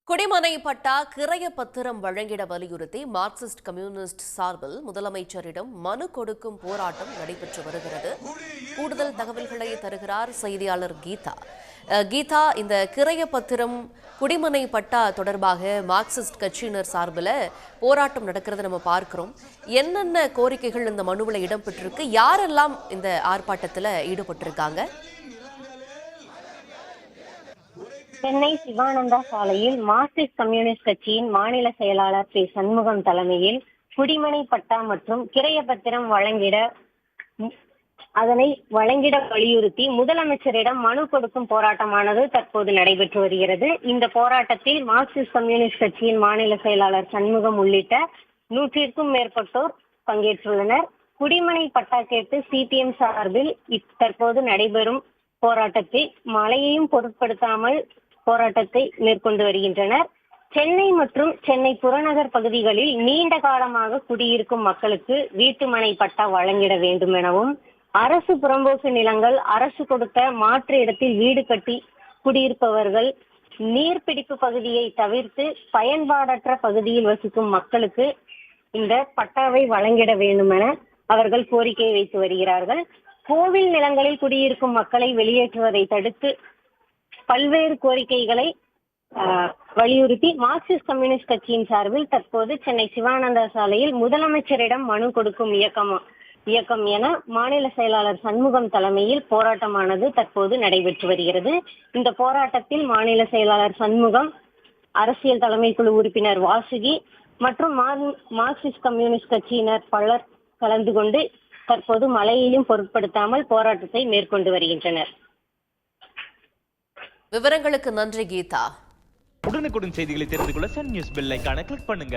குடிமனை பட்டா கிரய பத்திரம் வழங்கிட வலியுறுத்தி மார்க்சிஸ்ட் கம்யூனிஸ்ட் சார்பில் முதலமைச்சரிடம் மனு கொடுக்கும் போராட்டம் நடைபெற்று வருகிறது. கூடுதல் தகவல்களை தருகிறார் செய்தியாளர் கீதா. கீதா, இந்த கிரய பத்திரம் குடிமனை பட்டா தொடர்பாக மார்க்சிஸ்ட் கட்சியினர் சார்பில் போராட்டம் நடக்கிறத நம்ம பார்க்கிறோம். என்னென்ன கோரிக்கைகள் இந்த மனுவில் இடம்பெற்றிருக்கு? யாரெல்லாம் இந்த ஆர்ப்பாட்டத்தில் ஈடுபட்டிருக்காங்க? சென்னை சிவானந்தா சாலையில் மார்க்சிஸ்ட் கம்யூனிஸ்ட் கட்சியின் மாநில செயலாளர் பி. சண்முகம் தலைமையில் குடிமனை பட்டா மற்றும் கிரய பத்திரம் அதனை வழங்கிட வலியுறுத்தி முதலமைச்சரிடம் மனு கொடுக்கும் போராட்டமானது தற்போது நடைபெற்று வருகிறது. இந்த போராட்டத்தில் மார்க்சிஸ்ட் கம்யூனிஸ்ட் கட்சியின் மாநில செயலாளர் சண்முகம் உள்ளிட்ட 100க்கும் மேற்பட்டோர் பங்கேற்றுள்ளனர். குடிமனை பட்டா கேட்டு சிபிஎம் சார்பில் தற்போது நடைபெறும் போராட்டத்தில் மழையையும் பொருட்படுத்தாமல் போராட்டத்தை மேற்கொண்டு வருகின்றனர். சென்னை மற்றும் சென்னை புறநகர் பகுதிகளில் நீண்ட காலமாக குடியிருக்கும் மக்களுக்கு வீட்டுமனை பட்டா வழங்கிட வேண்டும் எனவும், அரசு புறம்போக்கு நிலங்கள் அரசு கொடுத்த மாற்று இடத்தில் வீடு கட்டி குடியிருப்பவர்கள் நீர்பிடிப்பு பகுதியை தவிர்த்து பயன்பாடற்ற பகுதியில் வசிக்கும் மக்களுக்கு இந்த பட்டாவை வழங்கிட வேண்டும் என அவர்கள் கோரிக்கை வைத்து வருகிறார்கள். கோவில் நிலங்களில் குடியிருக்கும் மக்களை வெளியேற்றுவதை தடுத்து பல்வேறு கோரிக்கைகளை வலியுறுத்தி மார்க்சிஸ்ட் கம்யூனிஸ்ட் கட்சியின் சார்பில் தற்போது சென்னை சிவானந்தா சாலையில் முதலமைச்சரிடம் மனு கொடுக்கும் இயக்கம் என மாநில செயலாளர் சண்முகம் தலைமையில் போராட்டமானது தற்போது நடைபெற்று வருகிறது. இந்த போராட்டத்தில் மாநில செயலாளர் சண்முகம், அரசியல் தலைமை குழு உறுப்பினர் வாசுகி மற்றும் மார்க்சிஸ்ட் கம்யூனிஸ்ட் கட்சியினர் பலர் கலந்து கொண்டு தற்போது மழையிலும் பொருட்படுத்தாமல் போராட்டத்தை மேற்கொண்டு வருகின்றனர். விவரங்களுக்கு நன்றி கீதா. உடனுக்குடன் செய்திகளை தெரிந்து கொள்ள சன் நியூஸ் பெல் ஐகானை கிளிக் பண்ணுங்க.